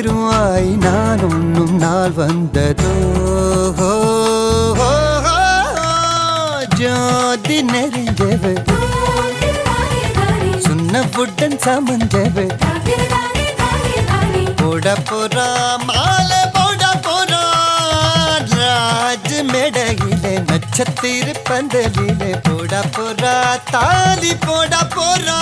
திருவாய் நான் உண்ணும் நாள் வந்ததோ ஜோதி நெறிஞ்சவு சுண்ணப்புடன் சமஞ்சவு போட போறா மாலை போட போறா ராஜ் மேடையிலே நட்சத்திர பந்தலிலே போட போறா தாலி போட போறா